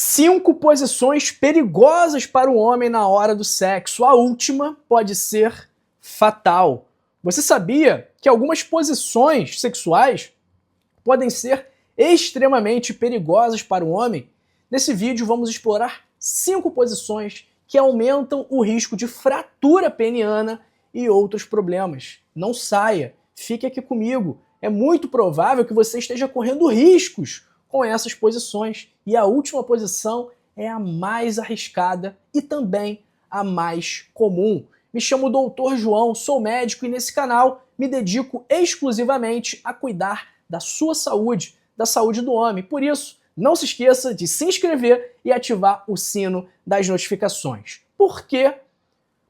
5 posições perigosas para o homem na hora do sexo. A última pode ser fatal. Você sabia que algumas posições sexuais podem ser extremamente perigosas para o homem? Nesse vídeo vamos explorar 5 posições que aumentam o risco de fratura peniana e outros problemas. Não saia, fique aqui comigo. É muito provável que você esteja correndo riscos com essas posições. E a última posição é a mais arriscada e também a mais comum. Me chamo Dr. João, sou médico e nesse canal me dedico exclusivamente a cuidar da sua saúde, da saúde do homem. Por isso, não se esqueça de se inscrever e ativar o sino das notificações. Por que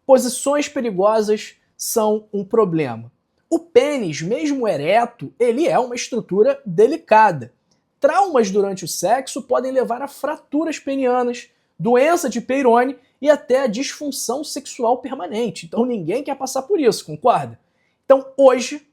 posições perigosas são um problema? O pênis, mesmo ereto, ele é uma estrutura delicada. Traumas durante o sexo podem levar a fraturas penianas, doença de Peyronie e até a disfunção sexual permanente. Então ninguém quer passar por isso, concorda? Então hoje,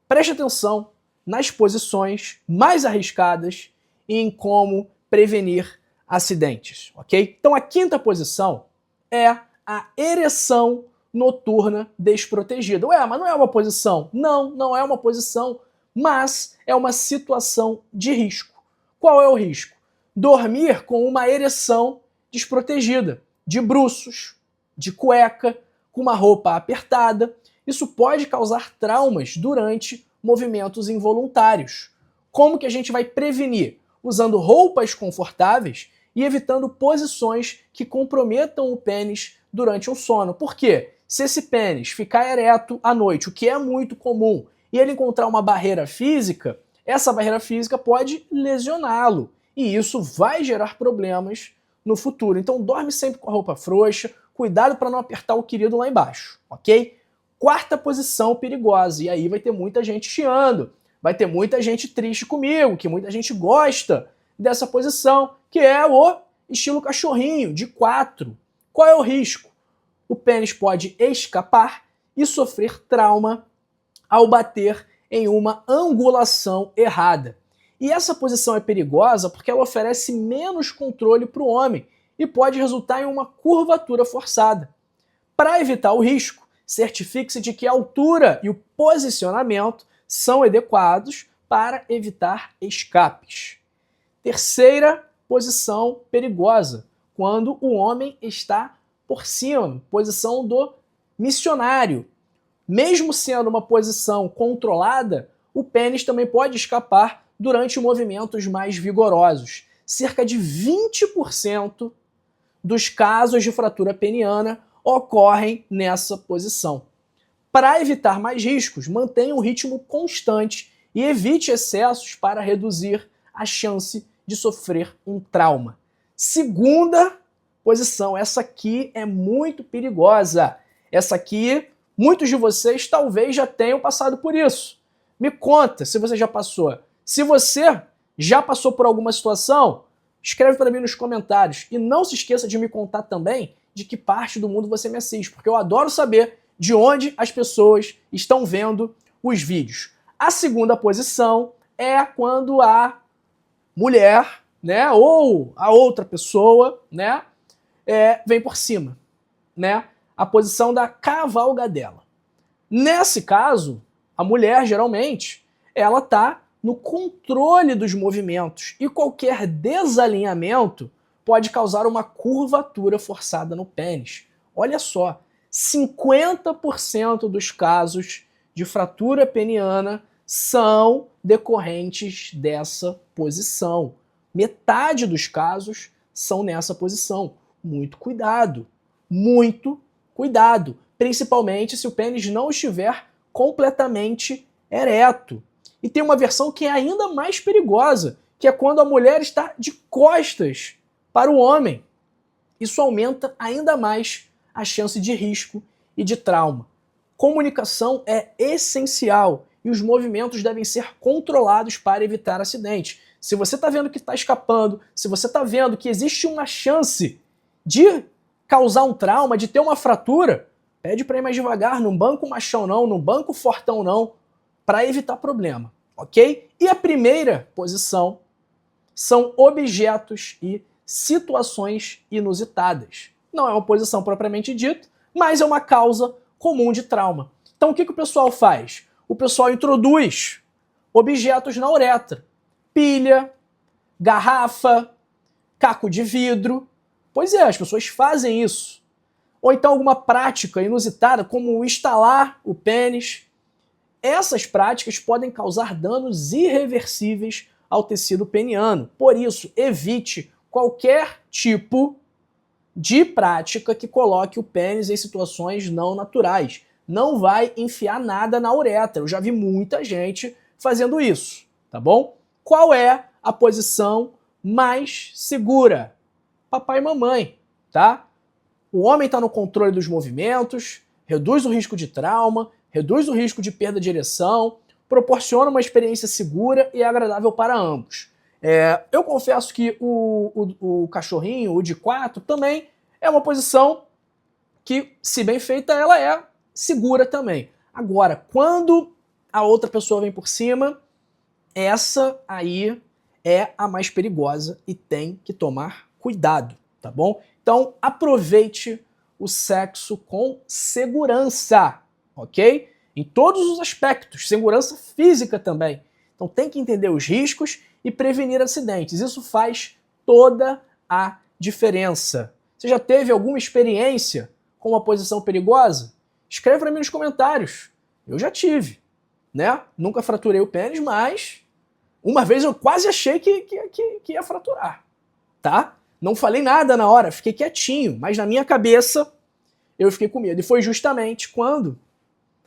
preste atenção nas posições mais arriscadas e em como prevenir acidentes, ok? Então a quinta posição é a ereção noturna desprotegida. Ué, mas não é uma posição? Não, não é uma posição, mas é uma situação de risco. Qual é o risco? Dormir com uma ereção desprotegida, de bruços, de cueca, com uma roupa apertada. Isso pode causar traumas durante movimentos involuntários. Como que a gente vai prevenir? Usando roupas confortáveis e evitando posições que comprometam o pênis durante o sono. Por quê? Se esse pênis ficar ereto à noite, o que é muito comum, e ele encontrar uma barreira física, essa barreira física pode lesioná-lo. E isso vai gerar problemas no futuro. Então dorme sempre com a roupa frouxa, cuidado para não apertar o querido lá embaixo, ok? Quarta posição perigosa, e aí vai ter muita gente chiando, vai ter muita gente triste comigo, que muita gente gosta dessa posição, que é o estilo cachorrinho, de 4. Qual é o risco? O pênis pode escapar e sofrer trauma ao bater em uma angulação errada. E essa posição é perigosa porque ela oferece menos controle para o homem e pode resultar em uma curvatura forçada. Para evitar o risco, certifique-se de que a altura e o posicionamento são adequados para evitar escapes. Terceira posição perigosa, quando o homem está por cima, posição do missionário. Mesmo sendo uma posição controlada, o pênis também pode escapar durante movimentos mais vigorosos. Cerca de 20% dos casos de fratura peniana ocorrem nessa posição. Para evitar mais riscos, mantenha um ritmo constante e evite excessos para reduzir a chance de sofrer um trauma. Segunda posição, essa aqui é muito perigosa. Essa aqui, muitos de vocês talvez já tenham passado por isso. Me conta se você já passou. Se você já passou por alguma situação, escreve para mim nos comentários. E não se esqueça de me contar também de que parte do mundo você me assiste, porque eu adoro saber de onde as pessoas estão vendo os vídeos. A segunda posição é quando a mulher, né, ou a outra pessoa, né, vem por cima, né? A posição da cavalgadela. Nesse caso, a mulher geralmente ela está no controle dos movimentos e qualquer desalinhamento pode causar uma curvatura forçada no pênis. Olha só, 50% dos casos de fratura peniana são decorrentes dessa posição. Metade dos casos são nessa posição. Muito cuidado, principalmente se o pênis não estiver completamente ereto. E tem uma versão que é ainda mais perigosa, que é quando a mulher está de costas para o homem. Isso aumenta ainda mais a chance de risco e de trauma. Comunicação é essencial e os movimentos devem ser controlados para evitar acidentes. Se você está vendo que está escapando, se você está vendo que existe uma chance de causar um trauma, de ter uma fratura, pede para ir mais devagar, não banco machão não, não banco fortão não, para evitar problema, ok? E a primeira posição são objetos e situações inusitadas. Não é uma posição propriamente dita, mas é uma causa comum de trauma. Então o que o pessoal faz? O pessoal introduz objetos na uretra. Pilha, garrafa, caco de vidro. Pois é, as pessoas fazem isso. Ou então alguma prática inusitada, como instalar o pênis. Essas práticas podem causar danos irreversíveis ao tecido peniano. Por isso, evite qualquer tipo de prática que coloque o pênis em situações não naturais. Não vai enfiar nada na uretra. Eu já vi muita gente fazendo isso, tá bom? Qual é a posição mais segura? Papai e mamãe, tá? O homem está no controle dos movimentos, reduz o risco de trauma, reduz o risco de perda de ereção, proporciona uma experiência segura e agradável para ambos. Eu confesso que o cachorrinho, o de 4, também é uma posição que, se bem feita, ela é segura também. Agora, quando a outra pessoa vem por cima, essa aí é a mais perigosa e tem que tomar cuidado, tá bom? Então, aproveite o sexo com segurança, ok? Em todos os aspectos, segurança física também. Então, tem que entender os riscos e prevenir acidentes. Isso faz toda a diferença. Você já teve alguma experiência com uma posição perigosa? Escreve para mim nos comentários. Eu já tive, né? Nunca fraturei o pênis, mas uma vez eu quase achei que ia fraturar, tá? Não falei nada na hora, fiquei quietinho, mas na minha cabeça eu fiquei com medo. E foi justamente quando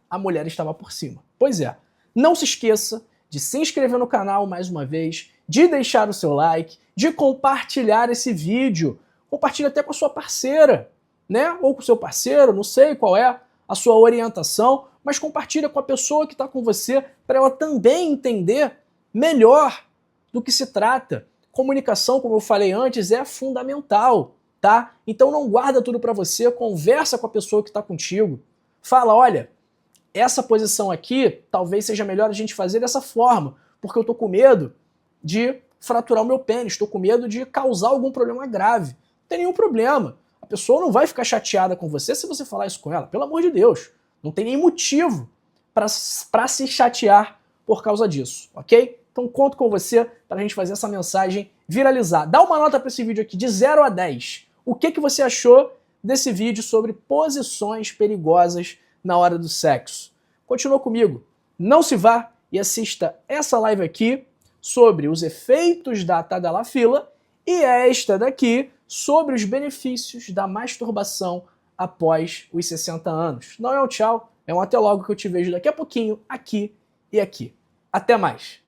a mulher estava por cima. Pois é, não se esqueça de se inscrever no canal mais uma vez, de deixar o seu like, de compartilhar esse vídeo. Compartilhe até com a sua parceira, né? Ou com o seu parceiro, não sei qual é a sua orientação, mas compartilha com a pessoa que está com você para ela também entender melhor do que se trata. Comunicação, como eu falei antes, é fundamental, tá? Então não guarda tudo para você, conversa com a pessoa que está contigo. Fala, olha, essa posição aqui talvez seja melhor a gente fazer dessa forma, porque eu tô com medo de fraturar o meu pênis, tô com medo de causar algum problema grave. Não tem nenhum problema. A pessoa não vai ficar chateada com você se você falar isso com ela. Pelo amor de Deus. Não tem nem motivo para se chatear por causa disso, ok? Então conto com você para a gente fazer essa mensagem viralizar. Dá uma nota para esse vídeo aqui de 0 a 10. O que você achou desse vídeo sobre posições perigosas na hora do sexo? Continua comigo. Não se vá e assista essa live aqui sobre os efeitos da tadalafila e esta daqui sobre os benefícios da masturbação após os 60 anos. Não é um tchau, é um até logo, que eu te vejo daqui a pouquinho aqui e aqui. Até mais!